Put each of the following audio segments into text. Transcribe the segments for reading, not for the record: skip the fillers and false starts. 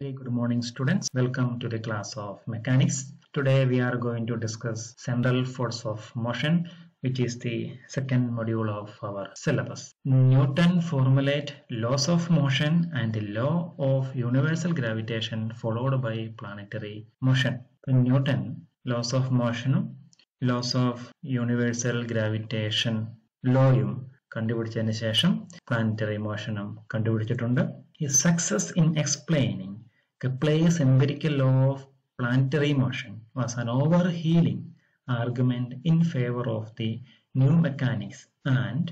Very good morning, students. Welcome to the class of mechanics. Today we are going to discuss central force of motion, which is the second module of our syllabus. Newton formulate laws of motion and the law of universal gravitation followed by planetary motion. Newton laws of motion, laws of universal gravitation lawയും കണ്ടുപിടിച്ചതിന് ശേഷം planetary motionും കണ്ടുപിടിച്ചിട്ടുണ്ട്. His success in explaining Kepler's empirical law of planetary motion was an overhauling argument in favor of the new mechanics and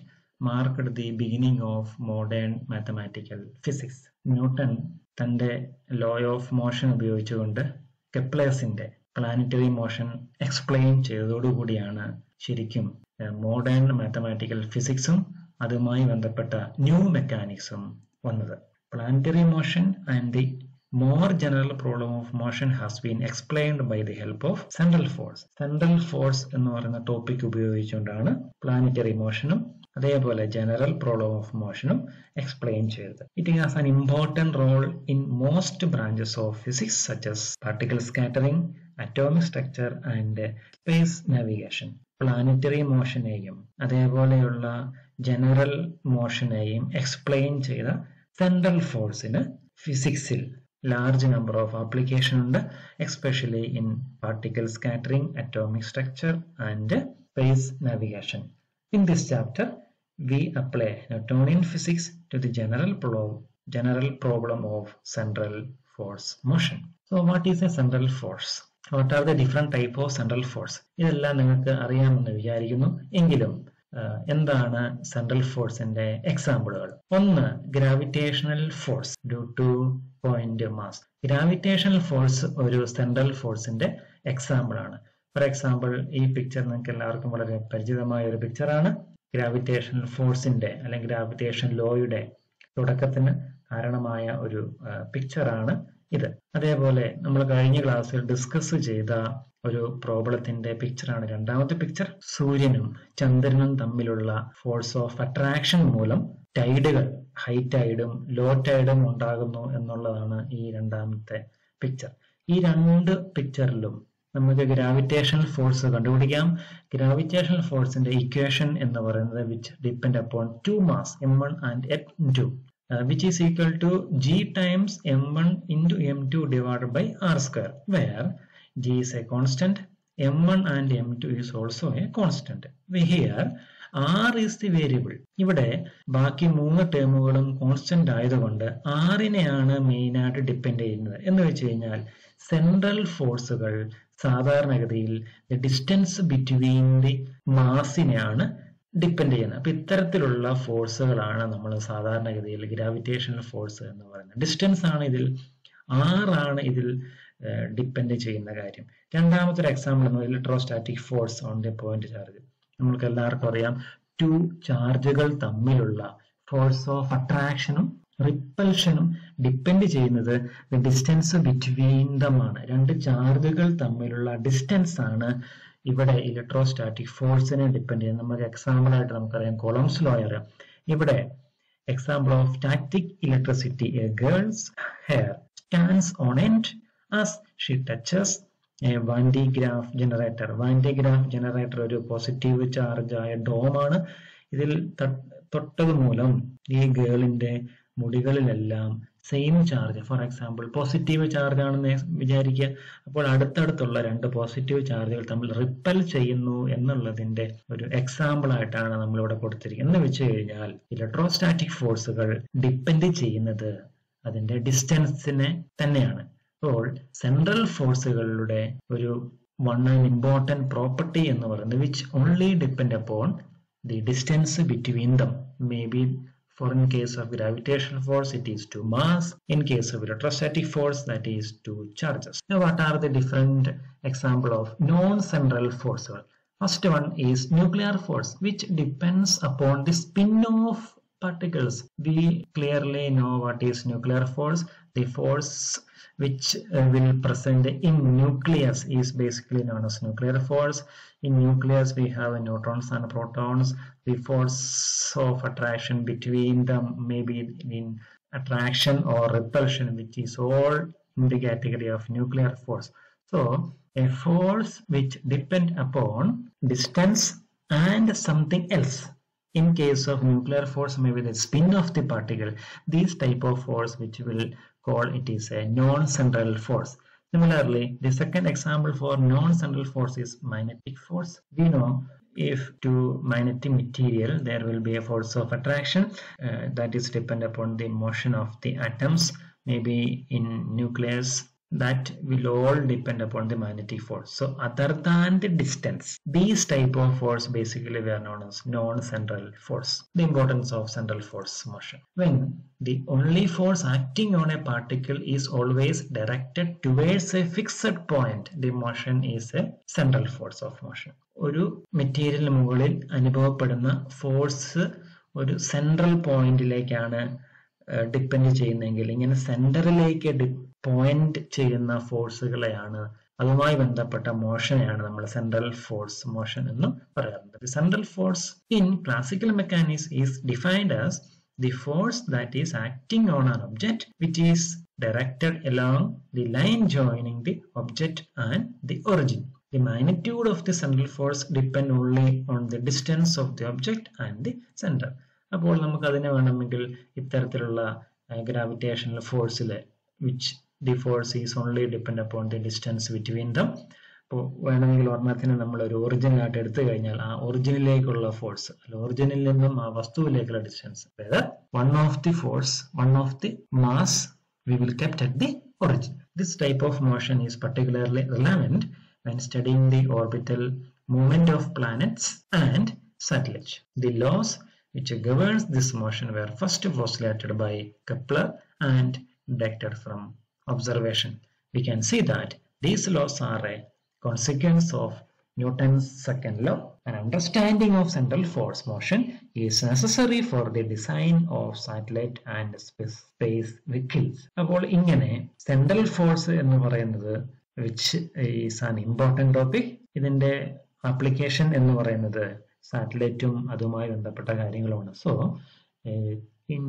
marked the beginning of modern mathematical physics. Newton തന്റെ law of motion ഉപയോഗിച്ചുകൊണ്ട് കെപ്ലേഴ്സിന്റെ planetary motion explain ചെയ്തതോടുകൂടിയാണ് ശരിക്കും modern mathematical physicsും അതുമായി ബന്ധപ്പെട്ട new mechanicsും വന്നത്. Planetary motion and the more general problem of motion has been explained by the help of central force. Central force എന്ന് പറയുന്ന topic ഉപയോഗിച്ചുകൊണ്ടാണ് planetary motionും അതേപോലെ general problem of motionും explain ചെയ്തത്. It has an important role in most branches of physics such as particle scattering, atomic structure and space navigation. Planetary motionനെയും അതേപോലെയുള്ള general motionനെയും explain ചെയ്ത central forceന് ഫിസിക്സിൽ large number of application ഉണ്ട്, especially in particle scattering, atomic structure and space navigation. In this chapter, we apply Newtonian physics to the general problem of central force motion. So, what is a central force? What are the different type of central force? ഇതെല്ലാം നിങ്ങൾക്ക് അറിയാമെന്ന് വിചാരിക്കുന്നു. എങ്കിലും എന്താണ് central ഫോഴ്സിന്റെ എക്സാമ്പിളുകൾ? ഒന്ന്, gravitational force due two point mass. Gravitational force ഒരു central ഫോഴ്സിന്റെ എക്സാമ്പിൾ ആണ്. ഫോർ എക്സാമ്പിൾ, ഈ പിക്ചർ നിങ്ങൾക്ക് എല്ലാവർക്കും വളരെ പരിചിതമായ ഒരു പിക്ചറാണ്. ഗ്രാവിറ്റേഷണൽ ഫോഴ്സിന്റെ അല്ലെങ്കിൽ ഗ്രാവിറ്റേഷൻ ലോയുടെ തുടക്കത്തിന് കാരണമായ ഒരു പിക്ചറാണ് ഇത്. അതേപോലെ നമ്മൾ കഴിഞ്ഞ ക്ലാസ്സിൽ ഡിസ്കസ് ചെയ്ത ഒരു പ്രോബ്ലത്തിന്റെ പിക്ചറാണ് രണ്ടാമത്തെ പിക്ചർ. സൂര്യനും ചന്ദ്രനും തമ്മിലുള്ള ഫോഴ്സ് ഓഫ് അട്രാക്ഷൻ മൂലം ടൈഡുകൾ, ഹൈ ടൈഡും ലോ ടൈഡും ഉണ്ടാകുന്നു എന്നുള്ളതാണ് ഈ രണ്ടാമത്തെ പിക്ചർ. ഈ രണ്ട് പിക്ചറിലും നമുക്ക് ഗ്രാവിറ്റേഷണൽ ഫോഴ്സ് കണ്ടുപിടിക്കാം. ഗ്രാവിറ്റേഷണൽ ഫോഴ്സിന്റെ ഇക്വേഷൻ എന്ന് പറയുന്നത് which depend upon two mass m1 and m2 which is equal to g times m1 into m2 divided by r square, where g is a constant, m1 and m2 is also a constant. Here r is the variable. ഇവിടെ ബാക്കി മൂന്ന് ടേമുകളും constant ആയതുകൊണ്ട് ആറിനെയാണ് main ആയിട്ട് depend ചെയ്യുന്നത്. എന്ന് വെച്ച് കഴിഞ്ഞാൽ central ഫോഴ്സുകൾ സാധാരണഗതിയിൽ ഡിസ്റ്റൻസ് ബിറ്റ്വീൻ ദി മാസിനെയാണ് ഡിപ്പെൻഡ് ചെയ്യുന്നത്. അപ്പൊ ഇത്തരത്തിലുള്ള ഫോഴ്സുകളാണ് നമ്മൾ സാധാരണഗതിയിൽ ഗ്രാവിറ്റേഷണൽ ഫോഴ്സ് എന്ന് പറയുന്നത്. ഡിസ്റ്റൻസ് ആണ് ഇതിൽ, ആറാണ് ഇതിൽ ഡിപ്പെൻഡ് ചെയ്യുന്ന കാര്യം. രണ്ടാമത്തെ ഒരു എക്സാമ്പിൾ എന്ന് പറയുന്നത് electrostatic force on the point charge. നമ്മൾക്ക് എല്ലാവർക്കും അറിയാം, ടു ചാർജുകൾ തമ്മിലുള്ള ഫോഴ്സ് ഓഫ് അട്രാക്ഷനും റിപ്പൽഷനും ഡിപ്പെൻഡ് ചെയ്യുന്നത് ഡിസ്റ്റൻസ് ബിറ്റ്വീൻ ദം ആണ്. രണ്ട് ചാർജുകൾ തമ്മിലുള്ള ഡിസ്റ്റൻസ് ആണ് ഇവിടെ ഇലക്ട്രോസ്റ്റാറ്റിക് ഫോഴ്സിനെ ഡിപ്പെൻഡ് ചെയ്യുന്നത്. നമുക്ക് എക്സാമ്പിൾ ആയിട്ട് നമുക്കറിയാം കൊളംസ് ലോ അറിയാം. ഇവിടെ example of static electricity, a girl's hair stands on end as she touches a Van de Graaff generator. Van de Graaff generator ഒരു പോസിറ്റീവ് ചാർജ് ആയ ഡോമാണ്. ഇതിൽ തൊട്ടത് മൂലം ഈ ഗേളിന്റെ മുടികളിലെല്ലാം same charge, for example positive charge ആണെന്ന് വിചാരിക്കുക. അപ്പോൾ അടുത്തടുത്തുള്ള രണ്ട് പോസിറ്റീവ് ചാർജുകൾ തമ്മിൽ റിപ്പൽ ചെയ്യുന്നു എന്നുള്ളതിന്റെ ഒരു എക്സാമ്പിൾ ആയിട്ടാണ് നമ്മളിവിടെ കൊടുത്തിരിക്കുന്നത്. എന്ന് വെച്ച് കഴിഞ്ഞാൽ ഇലക്ട്രോസ്റ്റാറ്റിക് ഫോഴ്സുകൾ ഡിപ്പെൻഡ് ചെയ്യുന്നത് അതിന്റെ ഡിസ്റ്റൻസിനെ തന്നെയാണ്. അപ്പോൾ സെൻട്രൽ ഫോഴ്സുകളുടെ ഒരു വൺ ആൻഡ് ഇമ്പോർട്ടന്റ് പ്രോപ്പർട്ടി എന്ന് പറയുന്നത് which only depend upon the distance between them. May be for in case of gravitational force it is two mass, in case of electrostatic force that is two charges. Now what are the different example of non-central forces? First one is nuclear force, which depends upon the spin of particles. We clearly know what is nuclear force. The force which will present in nucleus is basically known as nuclear force. In nucleus we have neutrons and protons. The force of attraction between them may be in attraction or repulsion, which is all in the category of nuclear force. So a force which depend upon distance and something else. In case of nuclear force, maybe the spin of the particle. These type of force which will call it is a non-central force. Similarly, the second example for non-central force is magnetic force. We know if to magnetic material there will be a force of attraction that is depend upon the motion of the atoms. Maybe in nucleus, that will all depend upon the magnetic force. So other than the distance, these type of force basically were known as non-central force. The importance of central force motion. When the only force acting on a particle is always directed towards a fixed point, the motion is a central force of motion. ഒരു മെറ്റീരിയലിന് മുകളിൽ അനുഭവപ്പെടുന്ന force ഒരു central പോയിന്റിലേക്കാണ് depend ചെയ്യുന്നതെങ്കിൽ, ഇങ്ങനെ സെന്ററിലേക്ക് point ചെയ്യുന്ന ഫോഴ്സുകളെയാണ്, അതുമായി ബന്ധപ്പെട്ട മോഷനെയാണ് നമ്മൾ സെൻട്രൽ ഫോഴ്സ് മോഷൻ എന്ന് പറയാറുണ്ട്. Central force in classical mechanics is defined as the force that is acting on an object which is directed along the line joining the object and the origin. The magnitude of the central force depend only on the distance of the object and the center. അപ്പോൾ നമുക്ക് അതിനെ വേണമെങ്കിൽ ഇത്തരത്തിലുള്ള gravitational ഫോഴ്സിൽ which the force is only depend upon the distance between them. അപ്പോൾ വേണമെങ്കിൽ ഒരെണ്ണത്തിന് നമ്മൾ ഒരു ഒറിജിനായിട്ട് എടുത്തു കഴിഞ്ഞാൽ ആ ഒറിജിനിലേക്കുള്ള ഫോഴ്സ്, അല്ല ഒറിജിനിൽ നിന്നും ആ വസ്തുവിലേക്കുള്ള ഡിസ്റ്റൻസ്, അതായത് one of the mass we will kept at the origin. This type of motion is particularly relevant when studying the orbital movement of planets and satellites. The laws which governs this motion were first postulated by Kepler and deducted from observation. We can see that these laws are a consequence of Newton's second law. An understanding of central force motion is necessary for the design of satellite and space vehicles. അപ്പോൾ ഇങ്ങനെ central force എന്ന് പറയുന്നത് which is an important topic. ഇതിന്റെ application എന്ന് പറയുന്നത് സാറ്റലൈറ്റും അതുമായി ബന്ധപ്പെട്ട കാര്യങ്ങളുമാണ്. So in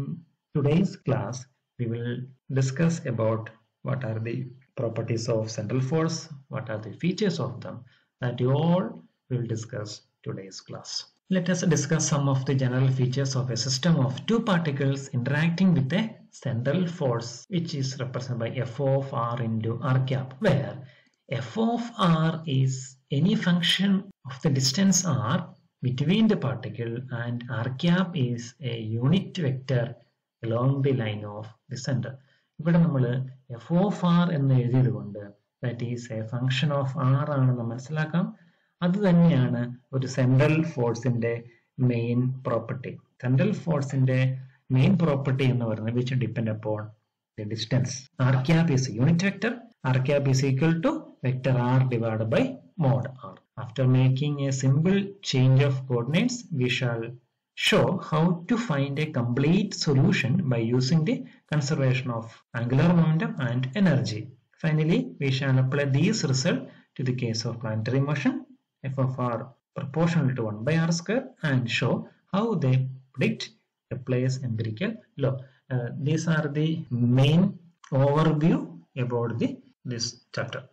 today's class we will discuss about what are the properties of central force, what are the features of them, that you all will discuss today's class. Let us discuss some of the general features of a system of two particles interacting with a central force which is represented by F of r into r cap, where F of r is any function of the distance r between the particle and r cap is a unit vector along the line of the center. ഇവിടെ നമ്മൾ F of R എന്ന് എഴുതിയത് കൊണ്ട് that is a function of R ആണെന്ന് മനസ്സിലാക്കാം. അത് തന്നെയാണ് ഒരു സെൻട്രൽ ഫോഴ്സിന്റെ മെയിൻ പ്രോപ്പർട്ടി. സെൻട്രൽ ഫോഴ്സിന്റെ മെയിൻ പ്രോപ്പർട്ടി എന്ന് പറയുന്നത് which depend upon the distance. R cap is unit vector. R cap is equal to vector R divide by mod R. After making a simple change of coordinates we shall show how to find a complete solution by using the conservation of angular momentum and energy. Finally, we shall apply these results to the case of planetary motion, f of r proportional to 1 by r square, and show how they predict Kepler's empirical law. These are the main overview about this chapter.